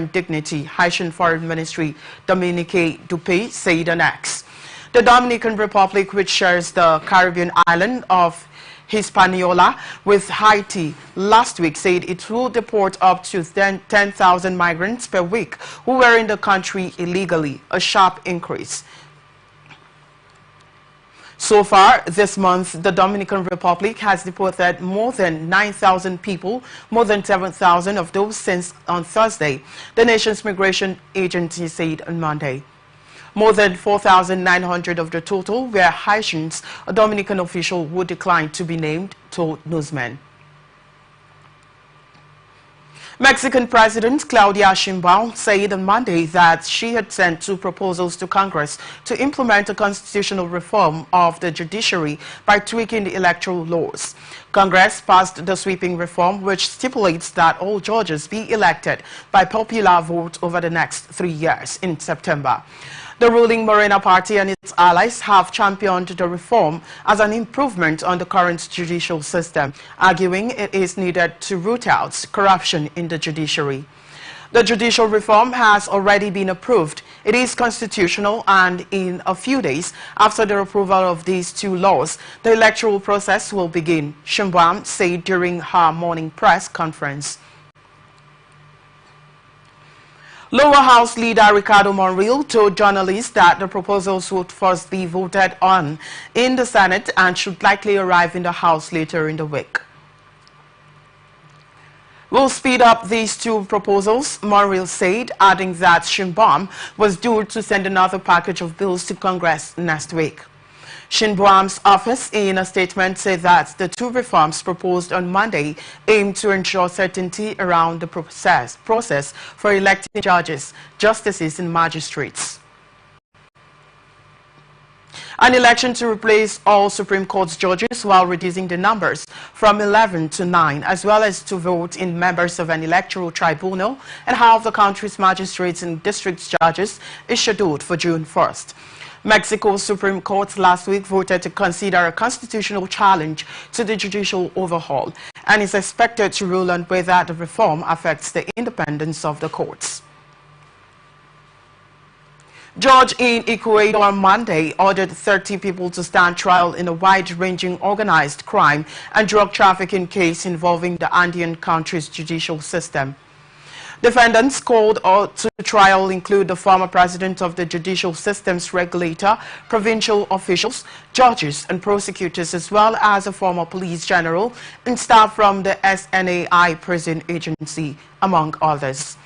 dignity, Haitian Foreign Ministry Dominique Dupé said on X. The Dominican Republic, which shares the Caribbean island of Hispaniola with Haiti, last week said it will deport up to 10,000 migrants per week who were in the country illegally, a sharp increase. So far this month, the Dominican Republic has deported more than 9,000 people, more than 7,000 of those since on Thursday, the nation's migration agency said on Monday. More than 4,900 of the total were Haitians, a Dominican official who declined to be named told newsmen. Mexican President Claudia Sheinbaum said on Monday that she had sent 2 proposals to Congress to implement a constitutional reform of the judiciary by tweaking the electoral laws. Congress passed the sweeping reform, which stipulates that all judges be elected by popular vote over the next 3 years in September. The ruling Morena Party and its allies have championed the reform as an improvement on the current judicial system, arguing it is needed to root out corruption in the judiciary. The judicial reform has already been approved. It is constitutional, and in a few days after the approval of these 2 laws, the electoral process will begin, Sheinbaum said during her morning press conference. Lower House Leader Ricardo Monreal told journalists that the proposals would first be voted on in the Senate and should likely arrive in the House later in the week. We'll speed up these 2 proposals, Monreal said, adding that Sheinbaum was due to send another package of bills to Congress next week. Sheinbaum's office, in a statement, said that the 2 reforms proposed on Monday aim to ensure certainty around the process for electing judges, justices, and magistrates. An election to replace all Supreme Court judges while reducing the numbers from 11 to 9, as well as to vote in members of an electoral tribunal and half the country's magistrates and district judges, is scheduled for June 1st. Mexico's Supreme Court last week voted to consider a constitutional challenge to the judicial overhaul and is expected to rule on whether the reform affects the independence of the courts. Judge in Ecuador on Monday ordered 30 people to stand trial in a wide-ranging organized crime and drug trafficking case involving the Andean country's judicial system. Defendants called to trial include the former president of the judicial system's regulator, provincial officials, judges and prosecutors, as well as a former police general and staff from the SNAI prison agency, among others.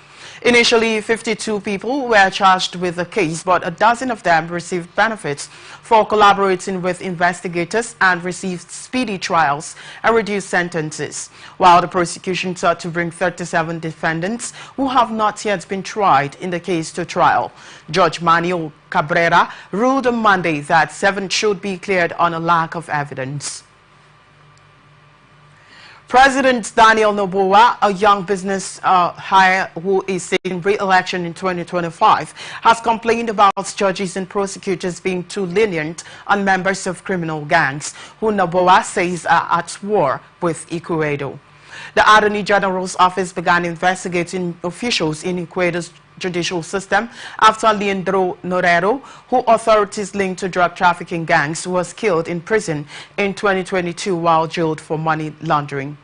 Initially, 52 people were charged with the case, but a dozen of them received benefits for collaborating with investigators and received speedy trials and reduced sentences, while the prosecution sought to bring 37 defendants who have not yet been tried in the case to trial. Judge Manuel Cabrera ruled on Monday that 7 should be cleared on a lack of evidence. President Daniel Noboa, a young business hire who is seeking re-election in 2025, has complained about judges and prosecutors being too lenient on members of criminal gangs, who Noboa says are at war with Ecuador. The Attorney General's office began investigating officials in Ecuador's judicial system after Leandro Norero, who authorities linked to drug trafficking gangs, was killed in prison in 2022 while jailed for money laundering.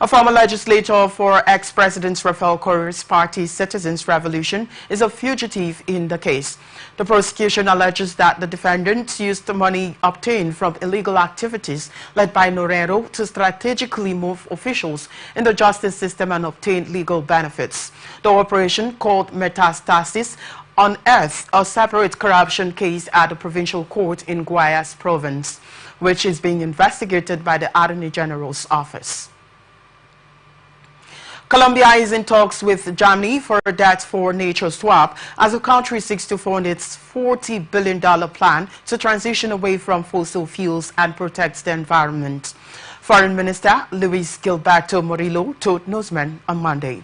A former legislator for ex-President Rafael Correa's party, Citizens Revolution, is a fugitive in the case. The prosecution alleges that the defendants used the money obtained from illegal activities led by Norero to strategically move officials in the justice system and obtain legal benefits. The operation, called Metastasis, unearthed a separate corruption case at the provincial court in Guayas province, which is being investigated by the Attorney General's office. Colombia is in talks with Germany for a debt for nature swap as the country seeks to fund its $40 billion plan to transition away from fossil fuels and protect the environment. Foreign Minister Luis Gilberto Murillo told newsmen on Monday.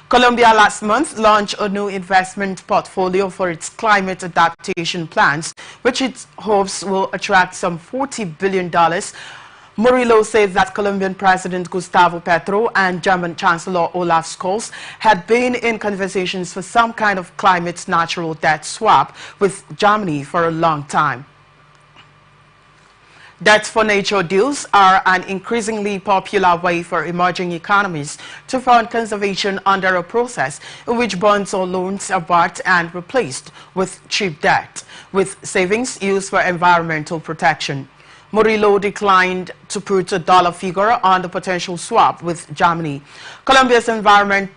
Colombia last month launched a new investment portfolio for its climate adaptation plans, which it hopes will attract some $40 billion Murillo said that Colombian President Gustavo Petro and German Chancellor Olaf Scholz had been in conversations for some kind of climate natural debt swap with Germany for a long time. Debt for nature deals are an increasingly popular way for emerging economies to fund conservation under a process in which bonds or loans are bought and replaced with cheap debt, with savings used for environmental protection. Murillo declined to put a dollar figure on the potential swap with Germany. Colombia's Environment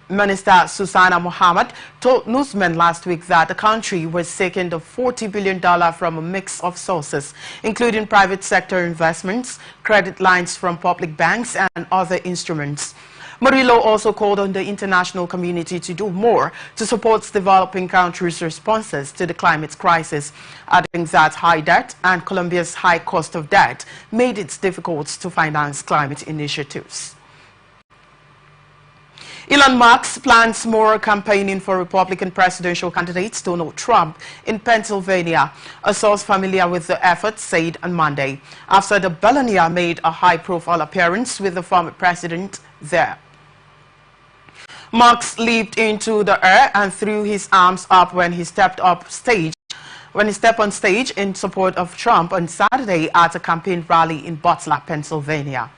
Minister Susana Mohammed told newsmen last week that the country was seeking the $40 billion from a mix of sources, including private sector investments, credit lines from public banks, and other instruments. Murillo also called on the international community to do more to support developing countries' responses to the climate crisis, adding that high debt and Colombia's high cost of debt made it difficult to finance climate initiatives. Elon Musk plans more campaigning for Republican presidential candidate Donald Trump in Pennsylvania, a source familiar with the effort said on Monday, after the billionaire made a high-profile appearance with the former president there. Musk leaped into the air and threw his arms up when he stepped on stage in support of Trump on Saturday at a campaign rally in Butler, Pennsylvania.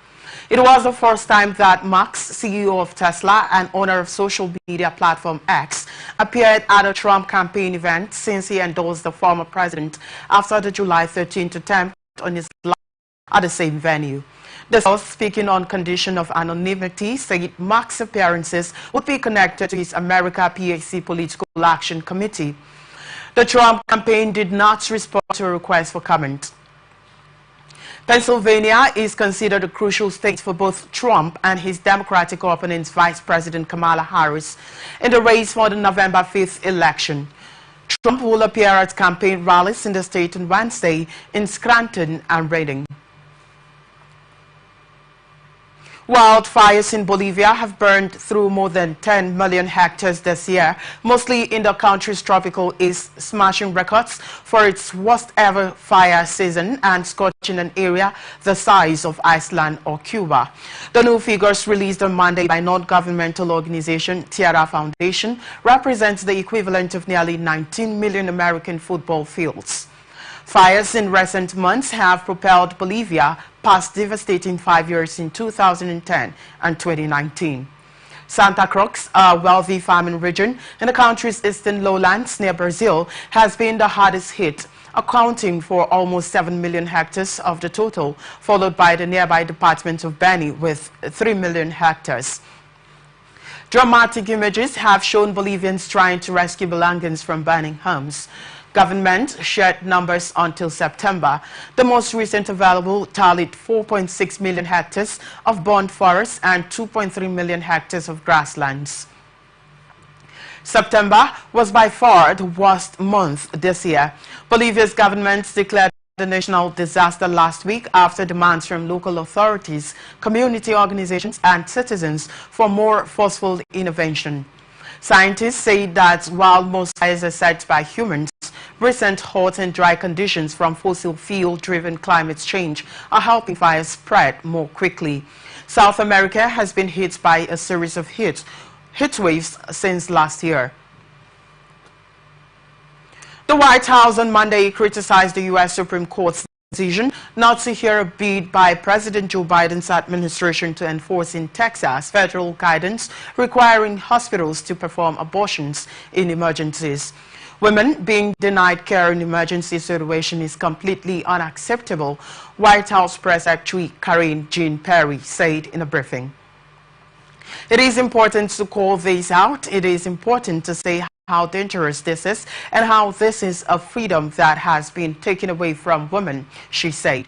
It was the first time that Musk, CEO of Tesla and owner of social media platform X, appeared at a Trump campaign event since he endorsed the former president after the July 13th attempt on his life at the same venue. The source, speaking on condition of anonymity, said Musk's appearances would be connected to his America PAC Political Action Committee. The Trump campaign did not respond to a request for comment. Pennsylvania is considered a crucial state for both Trump and his Democratic opponent, Vice President Kamala Harris, in the race for the November 5th election. Trump will appear at campaign rallies in the state on Wednesday in Scranton and Reading. Wildfires in Bolivia have burned through more than 10 million hectares this year, mostly in the country's tropical east, smashing records for its worst ever fire season and scorching an area the size of Iceland or Cuba. The new figures released on Monday by non-governmental organization Tierra Foundation represents the equivalent of nearly 19 million American football fields. Fires in recent months have propelled Bolivia past devastating 5 years in 2010 and 2019. Santa Cruz, a wealthy farming region in the country's eastern lowlands near Brazil, has been the hardest hit, accounting for almost 7 million hectares of the total, followed by the nearby department of Beni with 3 million hectares. Dramatic images have shown Bolivians trying to rescue belongings from burning homes. Government shared numbers until September. The most recent available tallied 4.6 million hectares of burned forests and 2.3 million hectares of grasslands. September was by far the worst month this year. Bolivia's government declared the national disaster last week after demands from local authorities, community organizations and citizens for more forceful intervention. Scientists say that while most fires are set by humans, recent hot and dry conditions from fossil fuel-driven climate change are helping fires spread more quickly. South America has been hit by a series of heat waves since last year. The White House on Monday criticized the U.S. Supreme Court's decision not to hear a bid by President Joe Biden's administration to enforce in Texas federal guidance requiring hospitals to perform abortions in emergencies. Women being denied care in emergency situation is completely unacceptable, White House Press Secretary Karine Jean-Pierre said in a briefing. It is important to call this out. It is important to say how dangerous this is and how this is a freedom that has been taken away from women, she said.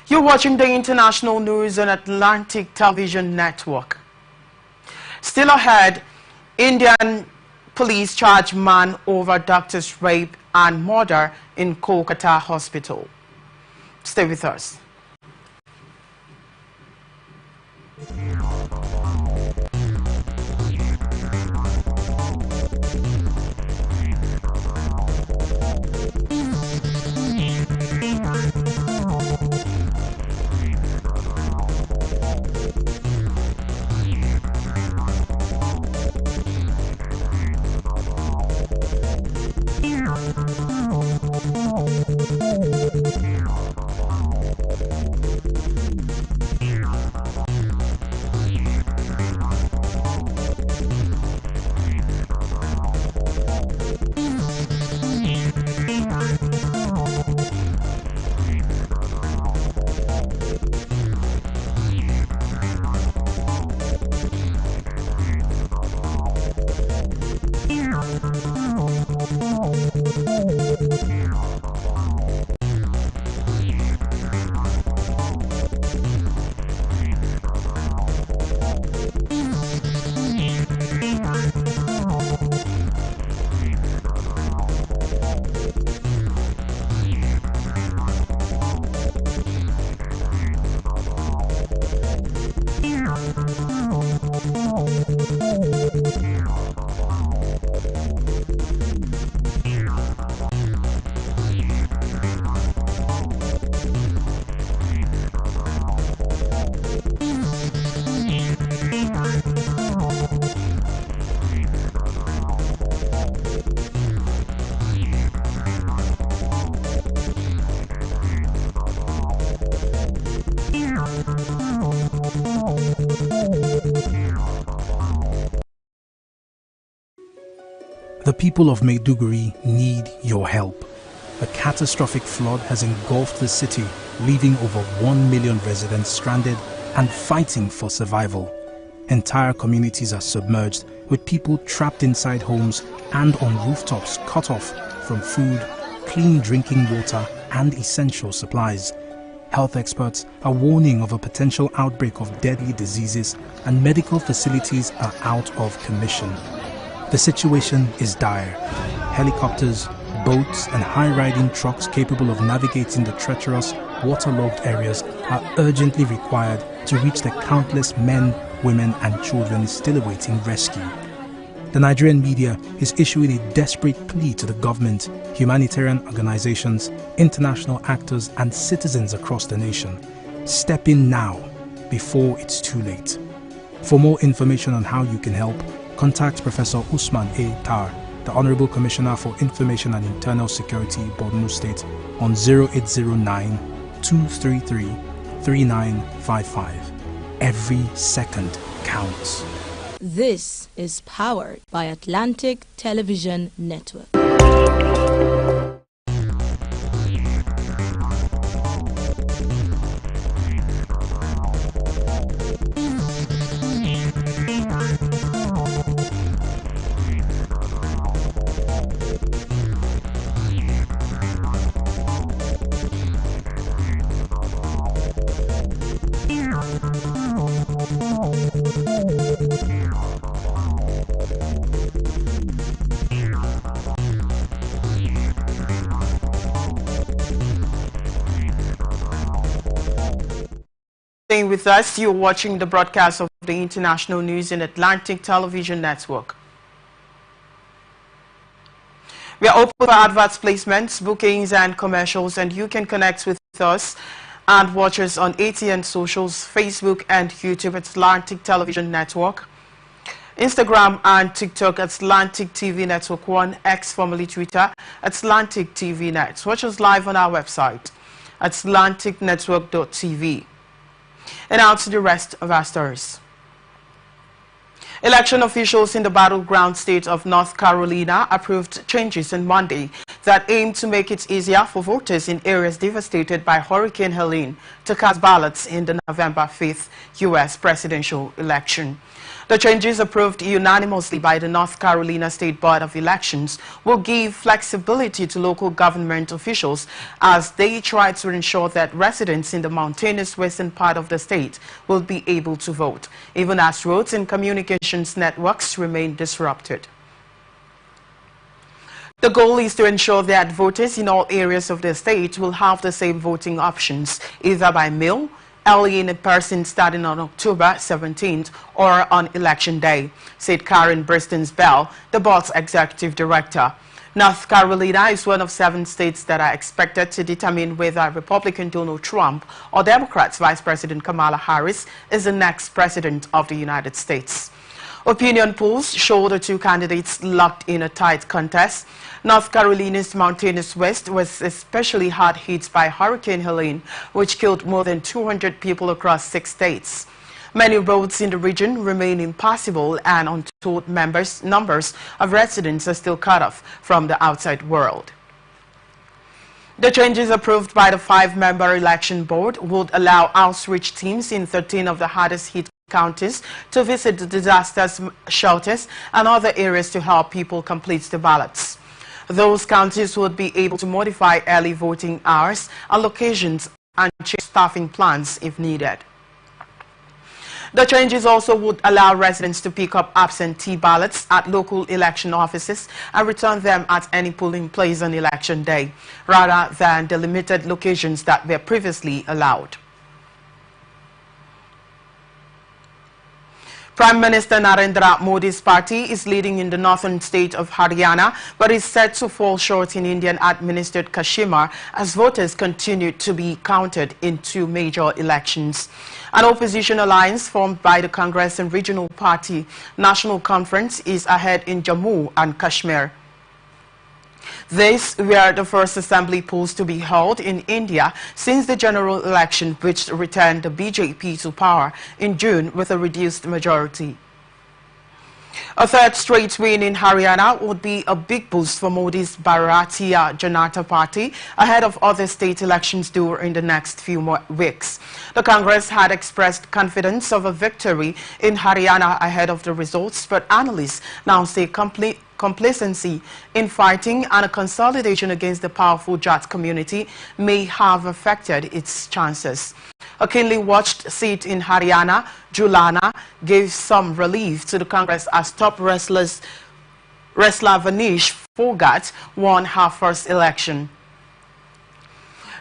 You're watching the international news on Atlantic Television Network. Still ahead, Indian police charge man over doctor's rape and murder in Kolkata hospital. Stay with us. The people of Maiduguri need your help. A catastrophic flood has engulfed the city, leaving over 1 million residents stranded and fighting for survival. Entire communities are submerged, with people trapped inside homes and on rooftops cut off from food, clean drinking water and essential supplies. Health experts are warning of a potential outbreak of deadly diseases, and medical facilities are out of commission. The situation is dire. Helicopters, boats and high-riding trucks capable of navigating the treacherous, waterlogged areas are urgently required to reach the countless men, women and children still awaiting rescue. The Nigerian media is issuing a desperate plea to the government, humanitarian organizations, international actors and citizens across the nation. Step in now, before it's too late. For more information on how you can help, contact Professor Usman A. Tar, the Honorable Commissioner for Information and Internal Security, Borno State, on 0809-233-3955. Every second counts. This is powered by Atlantic Television Network. Staying with us, you're watching the broadcast of the international news in Atlantic Television Network. We are open for adverts, placements, bookings and commercials, and you can connect with us and watch us on ATN Socials, Facebook and YouTube at Atlantic Television Network, Instagram and TikTok at Atlantic TV Network 1, X formerly Twitter at Atlantic TV Net. Watch us live on our website at atlanticnetwork.tv. And now to the rest of our stories. Election officials in the battleground state of North Carolina approved changes on Monday that aim to make it easier for voters in areas devastated by Hurricane Helene to cast ballots in the November 5th U.S. presidential election. The changes approved unanimously by the North Carolina State Board of Elections will give flexibility to local government officials as they try to ensure that residents in the mountainous western part of the state will be able to vote, even as roads and communications networks remain disrupted. The goal is to ensure that voters in all areas of the state will have the same voting options, either by mail, early in person starting on October 17th or on Election Day, said Karen Bristons-Bell, the board's executive director. North Carolina is one of 7 states that are expected to determine whether Republican Donald Trump or Democrats Vice President Kamala Harris is the next president of the United States. Opinion polls show the two candidates locked in a tight contest. North Carolina's mountainous west was especially hard hit by Hurricane Helene, which killed more than 200 people across 6 states. Many roads in the region remain impassable, and untold numbers of residents are still cut off from the outside world. The changes approved by the 5-member election board would allow outreach teams in 13 of the hardest hit counties to visit the disaster shelters and other areas to help people complete the ballots. Those counties would be able to modify early voting hours and locations and change staffing plans if needed. The changes also would allow residents to pick up absentee ballots at local election offices and return them at any polling place on Election Day, rather than the limited locations that were previously allowed. Prime Minister Narendra Modi's party is leading in the northern state of Haryana, but is set to fall short in Indian-administered Kashmir as voters continue to be counted in 2 major elections. An opposition alliance formed by the Congress and Regional Party National Conference is ahead in Jammu and Kashmir. These were the first assembly polls to be held in India since the general election, which returned the BJP to power in June with a reduced majority. A third straight win in Haryana would be a big boost for Modi's Bharatiya Janata Party ahead of other state elections due in the next few weeks. The Congress had expressed confidence of a victory in Haryana ahead of the results, but analysts now say complacency in fighting and a consolidation against the powerful Jat community may have affected its chances. A keenly watched seat in Haryana, Julana, gave some relief to the Congress as top wrestler Vanish Phogat won her first election.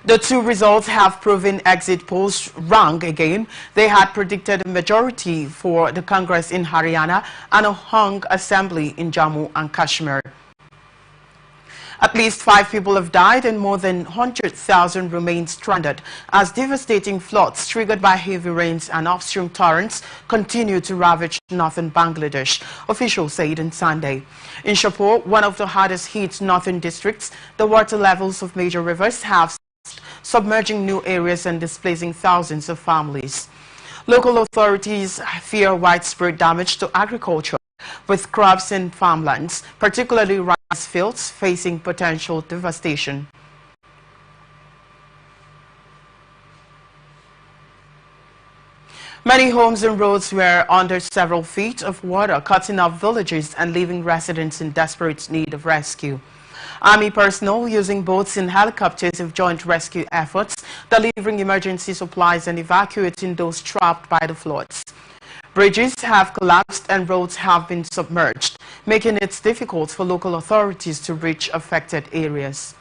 The two results have proven exit polls wrong again. They had predicted a majority for the Congress in Haryana and a hung assembly in Jammu and Kashmir. At least 5 people have died and more than 100,000 remain stranded as devastating floods triggered by heavy rains and upstream torrents continue to ravage northern Bangladesh, officials said on Sunday. In Shahpur, one of the hardest hit northern districts, the water levels of major rivers have submerging new areas and displacing thousands of families. Local authorities fear widespread damage to agriculture, with crops and farmlands, particularly rice fields, facing potential devastation. Many homes and roads were under several feet of water, cutting off villages and leaving residents in desperate need of rescue. Army personnel using boats and helicopters have joined rescue efforts, delivering emergency supplies and evacuating those trapped by the floods. Bridges have collapsed and roads have been submerged, making it difficult for local authorities to reach affected areas.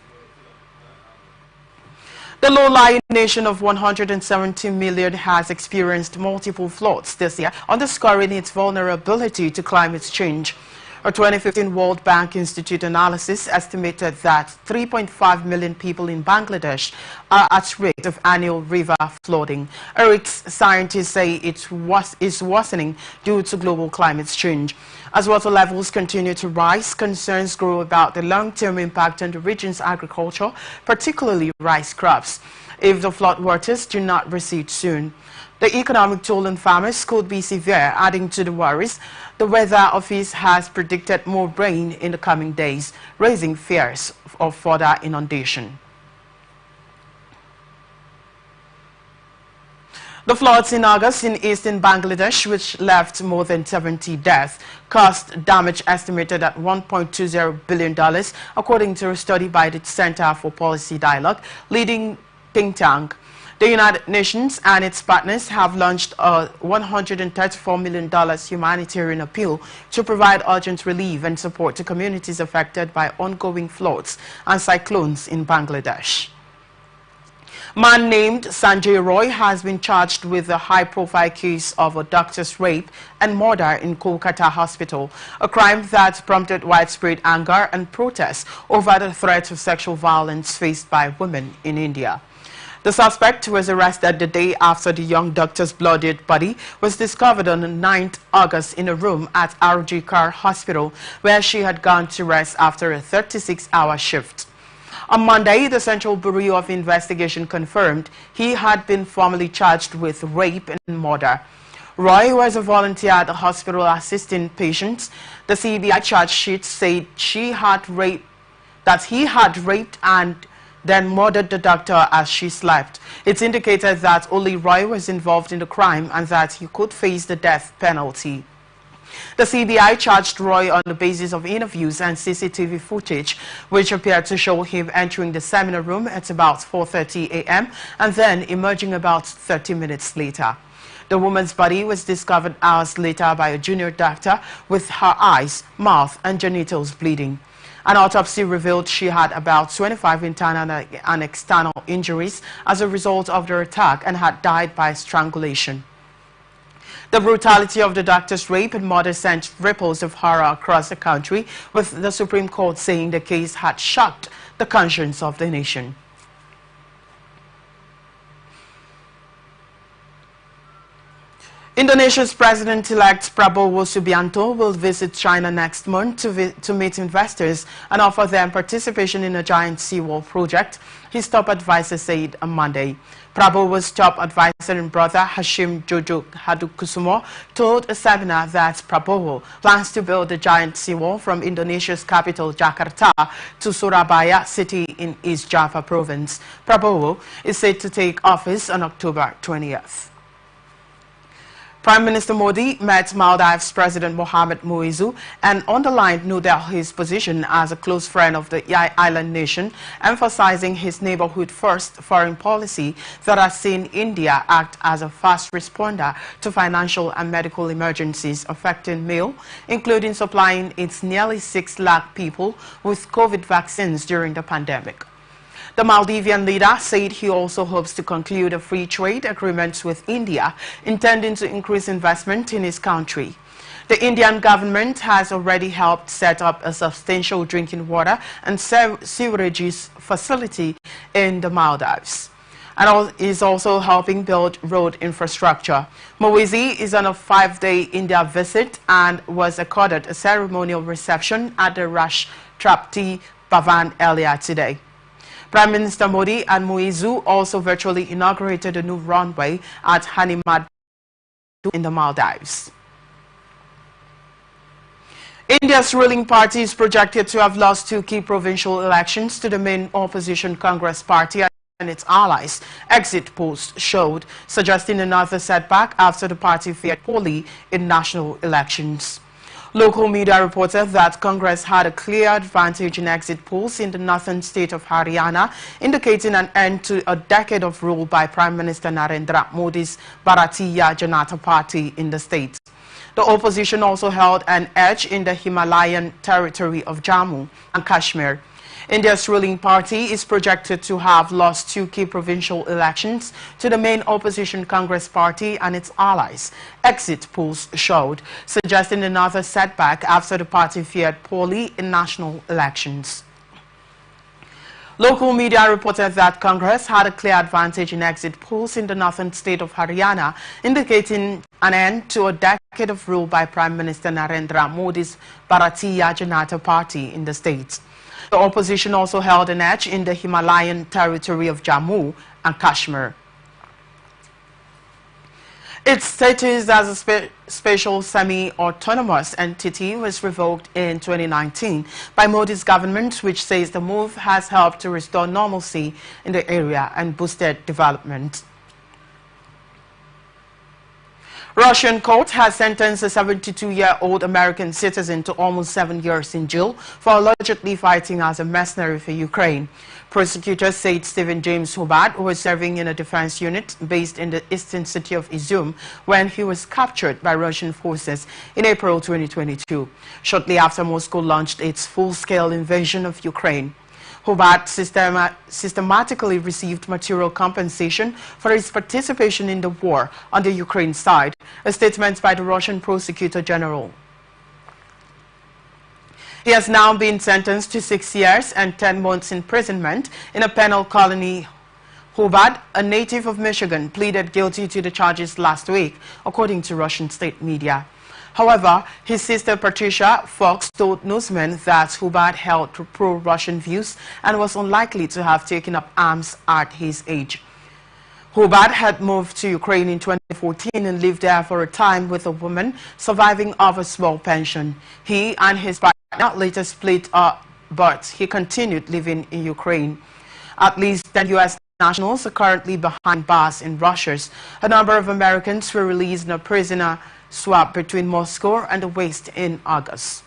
The low-lying nation of 170 million has experienced multiple floods this year, underscoring its vulnerability to climate change. A 2015 World Bank Institute analysis estimated that 3.5 million people in Bangladesh are at risk of annual river flooding. ERIC's scientists say it is worsening due to global climate change. As water levels continue to rise, concerns grow about the long-term impact on the region's agriculture, particularly rice crops, if the floodwaters do not recede soon. The economic toll on farmers could be severe, adding to the worries. The Weather Office has predicted more rain in the coming days, raising fears of further inundation. The floods in August in eastern Bangladesh, which left more than 70 deaths, caused damage estimated at $1.20 billion, according to a study by the Center for Policy Dialogue, leading think tank. The United Nations and its partners have launched a $134 million humanitarian appeal to provide urgent relief and support to communities affected by ongoing floods and cyclones in Bangladesh. Man named Sanjay Roy has been charged with a high-profile case of a doctor's rape and murder in Kolkata hospital, a crime that prompted widespread anger and protests over the threat of sexual violence faced by women in India. The suspect was arrested the day after the young doctor's bloodied body was discovered on 9th August in a room at RG Kar Hospital, where she had gone to rest after a 36-hour shift. On Monday, the Central Bureau of Investigation confirmed he had been formally charged with rape and murder. Roy was a volunteer at the hospital assisting patients. The CBI charge sheet said he had raped and then murdered the doctor as she slept. It indicated that only Roy was involved in the crime and that he could face the death penalty. The CBI charged Roy on the basis of interviews and CCTV footage, which appeared to show him entering the seminar room at about 4:30 a.m. and then emerging about 30 minutes later. The woman's body was discovered hours later by a junior doctor with her eyes, mouth, and genitals bleeding. An autopsy revealed she had about 25 internal and external injuries as a result of the attack and had died by strangulation. The brutality of the doctor's rape and murder sent ripples of horror across the country, with the Supreme Court saying the case had shocked the conscience of the nation. Indonesia's President-elect Prabowo Subianto will visit China next month to meet investors and offer them participation in a giant seawall project, his top advisor said on Monday. Prabowo's top advisor and brother Hashim Jojo Hadukusumo told a seminar that Prabowo plans to build a giant seawall from Indonesia's capital Jakarta to Surabaya city in East Java province. Prabowo is said to take office on October 20th. Prime Minister Modi met Maldives President Mohamed Muizzu and underlined New Delhi's position as a close friend of the island nation, emphasizing his neighborhood-first foreign policy that has seen India act as a fast responder to financial and medical emergencies affecting Mil, including supplying its nearly 6 lakh people with COVID vaccines during the pandemic. The Maldivian leader said he also hopes to conclude a free trade agreement with India, intending to increase investment in his country. The Indian government has already helped set up a substantial drinking water and sewerage facility in the Maldives, and is also helping build road infrastructure. Muizzu is on a 5-day India visit and was accorded a ceremonial reception at the Rashtrapati Bhavan earlier today. Prime Minister Modi and Muizzu also virtually inaugurated a new runway at Hanimad in the Maldives. India's ruling party is projected to have lost 2 key provincial elections to the main opposition Congress party and its allies, exit polls showed, suggesting another setback after the party fared poorly in national elections. Local media reported that Congress had a clear advantage in exit polls in the northern state of Haryana, indicating an end to a decade of rule by Prime Minister Narendra Modi's Bharatiya Janata Party in the state. The opposition also held an edge in the Himalayan territory of Jammu and Kashmir. India's ruling party is projected to have lost 2 key provincial elections to the main opposition Congress party and its allies, exit polls showed, suggesting another setback after the party fared poorly in national elections. Local media reported that Congress had a clear advantage in exit polls in the northern state of Haryana, indicating an end to a decade of rule by Prime Minister Narendra Modi's Bharatiya Janata Party in the state. The opposition also held an edge in the Himalayan territory of Jammu and Kashmir. Its status as a special semi-autonomous entity was revoked in 2019 by Modi's government, which says the move has helped to restore normalcy in the area and boosted development. Russian court has sentenced a 72-year-old American citizen to almost 7 years in jail for allegedly fighting as a mercenary for Ukraine. Prosecutors said Stephen James Hubbard was serving in a defense unit based in the eastern city of Izum when he was captured by Russian forces in April 2022, shortly after Moscow launched its full-scale invasion of Ukraine. Hubbard systematically received material compensation for his participation in the war on the Ukraine side, a statement by the Russian prosecutor general. He has now been sentenced to 6 years and 10 months imprisonment in a penal colony. Hubbard, a native of Michigan, pleaded guilty to the charges last week, according to Russian state media. However, his sister Patricia Fox told newsmen that Hubbard held pro-Russian views and was unlikely to have taken up arms at his age. Hubbard had moved to Ukraine in 2014 and lived there for a time with a woman surviving off a small pension. He and his partner later split up, but he continued living in Ukraine. At least 10 U.S. nationals are currently behind bars in Russia. A number of Americans were released in a prisoner swap between Moscow and the West in August.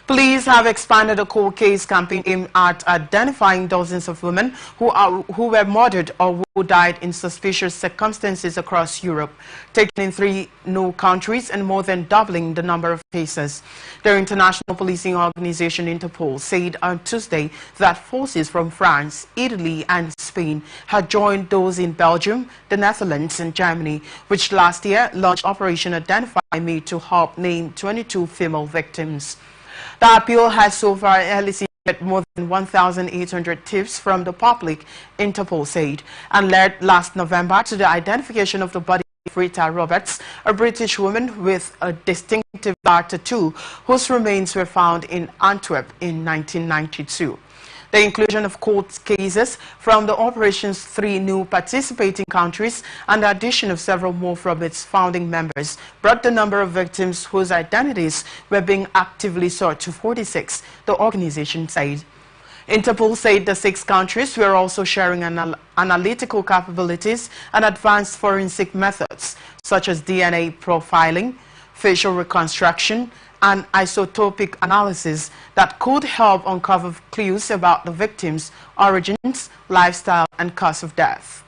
Police have expanded a cold case campaign aimed at identifying dozens of women who were murdered or who died in suspicious circumstances across Europe, taking in 3 new countries and more than doubling the number of cases. The international policing organization Interpol said on Tuesday that forces from France, Italy and Spain had joined those in Belgium, the Netherlands and Germany, which last year launched Operation Identify Me to help name 22 female victims. The appeal has so far elicited get more than 1,800 tips from the public, Interpol said, and led last November to the identification of the body of Rita Roberts, a British woman with a distinctive tattoo whose remains were found in Antwerp in 1992. The inclusion of court cases from the operation's 3 new participating countries and the addition of several more from its founding members brought the number of victims whose identities were being actively sought to 46, the organization said. Interpol said the 6 countries were also sharing analytical capabilities and advanced forensic methods such as DNA profiling, facial reconstruction, and isotopic analysis that could help uncover clues about the victims' origins, lifestyle, and cause of death.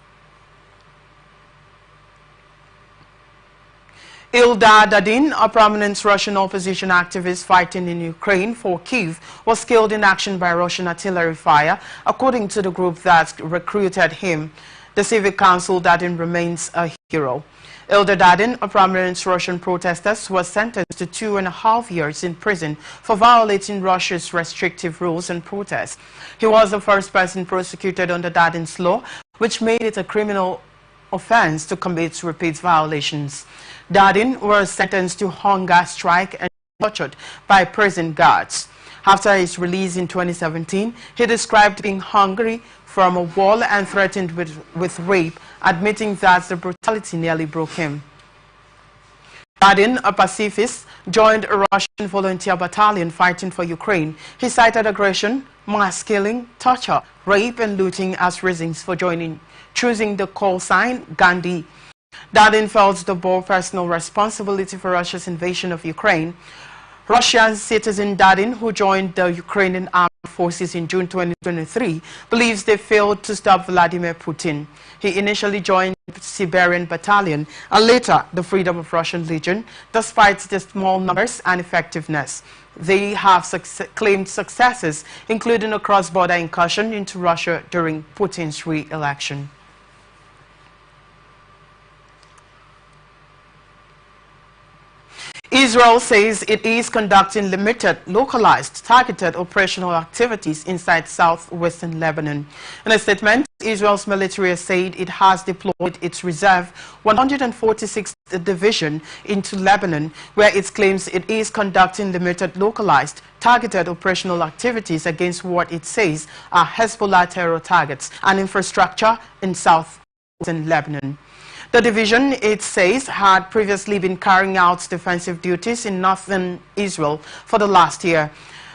Ilda Dadin, a prominent Russian opposition activist fighting in Ukraine for Kyiv, was killed in action by Russian artillery fire, according to the group that recruited him. The Civic Council Dadin remains a hero. Ilda Dadin, a prominent Russian protester, was sentenced to 2.5 years in prison for violating Russia's restrictive rules on protest. He was the first person prosecuted under Dadin's law, which made it a criminal offense to commit repeat violations. Dadin was sentenced to hunger strike and tortured by prison guards. After his release in 2017, he described being hungry from a wall and threatened with rape, admitting that the brutality nearly broke him. Dadin, a pacifist, joined a Russian volunteer battalion fighting for Ukraine. He cited aggression, mass killing, torture, rape, and looting as reasons for choosing the call sign Gandhi. Dadin felt the bold personal responsibility for Russia's invasion of Ukraine. Russian citizen Dadin, who joined the Ukrainian armed forces in June 2023, believes they failed to stop Vladimir Putin. He initially joined the Siberian Battalion and later the Freedom of Russian Legion, despite their small numbers and effectiveness. They have claimed successes, including a cross-border incursion into Russia during Putin's re-election. Israel says it is conducting limited, localized, targeted operational activities inside southwestern Lebanon. In a statement, Israel's military has said it has deployed its reserve 146th Division into Lebanon, where it claims it is conducting limited, localized, targeted operational activities against what it says are Hezbollah terror targets and infrastructure in southwestern Lebanon. The division, it says, had previously been carrying out defensive duties in northern Israel for the last year.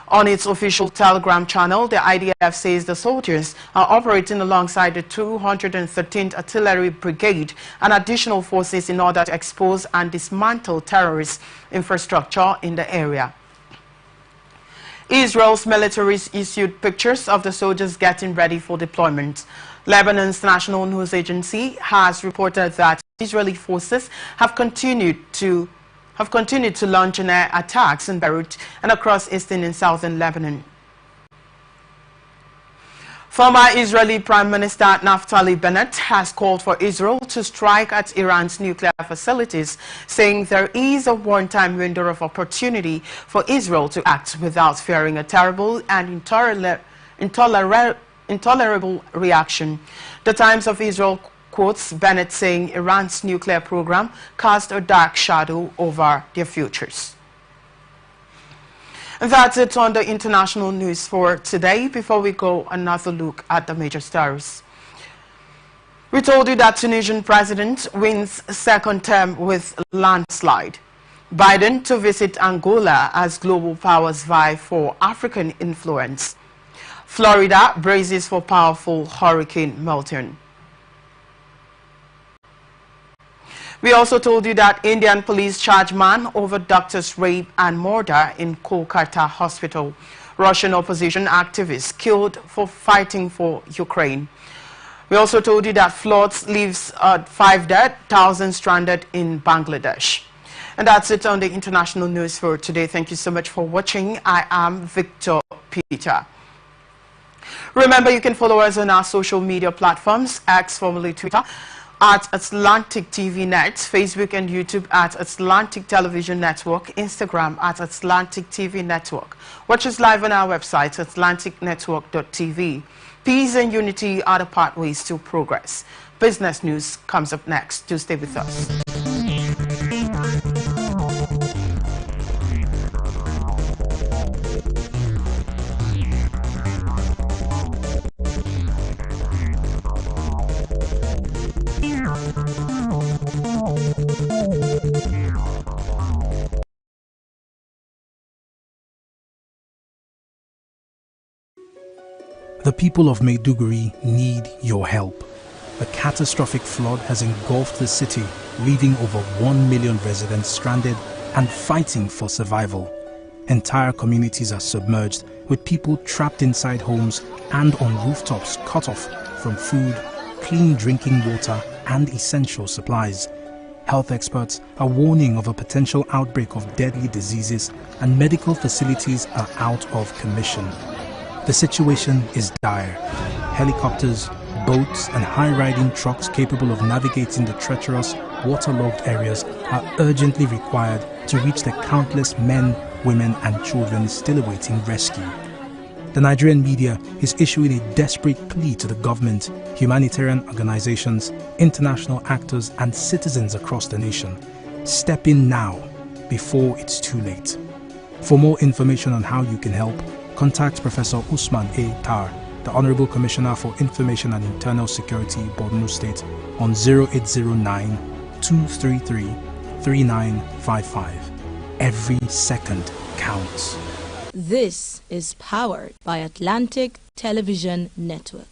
On its official Telegram channel, the IDF says the soldiers are operating alongside the 213th Artillery Brigade and additional forces in order to expose and dismantle terrorist infrastructure in the area. Israel's military issued pictures of the soldiers getting ready for deployment. Lebanon's national news agency has reported that Israeli forces have continued to launch air attacks in Beirut and across eastern and southern Lebanon. Former Israeli Prime Minister Naftali Bennett has called for Israel to strike at Iran's nuclear facilities, saying there is a one-time window of opportunity for Israel to act without fearing a terrible and intolerable reaction. The Times of Israel quotes Bennett saying Iran's nuclear program cast a dark shadow over their futures. And that's it on the international news for today. Before we go, another look at the major stories. We told you that Tunisian president wins second term with landslide. Biden to visit Angola as global powers vie for African influence. Florida braces for powerful Hurricane Milton. We also told you that Indian police charge man over doctor's rape and murder in Kolkata hospital. Russian opposition activists killed for fighting for Ukraine. We also told you that floods leaves 5 dead, 1,000 stranded in Bangladesh. And that's it on the international news for today. Thank you so much for watching. I am Victor Peter. Remember, you can follow us on our social media platforms, X, formerly Twitter, at Atlantic TV Net, Facebook and YouTube at Atlantic Television Network, Instagram at Atlantic TV Network. Watch us live on our website, atlanticnetwork.tv. Peace and unity are the pathways to progress. Business news comes up next. Do stay with us. The people of Maiduguri need your help. A catastrophic flood has engulfed the city, leaving over 1 million residents stranded and fighting for survival. Entire communities are submerged, with people trapped inside homes and on rooftops cut off from food, clean drinking water and essential supplies. Health experts are warning of a potential outbreak of deadly diseases, and medical facilities are out of commission. The situation is dire. Helicopters, boats and high-riding trucks capable of navigating the treacherous, waterlogged areas are urgently required to reach the countless men, women and children still awaiting rescue. The Nigerian media is issuing a desperate plea to the government, humanitarian organizations, international actors and citizens across the nation. Step in now, before it's too late. For more information on how you can help, contact Professor Usman A. Tar, the Honorable Commissioner for Information and Internal Security, Borno State, on 0809-233-3955. Every second counts. This is powered by Atlantic Television Network.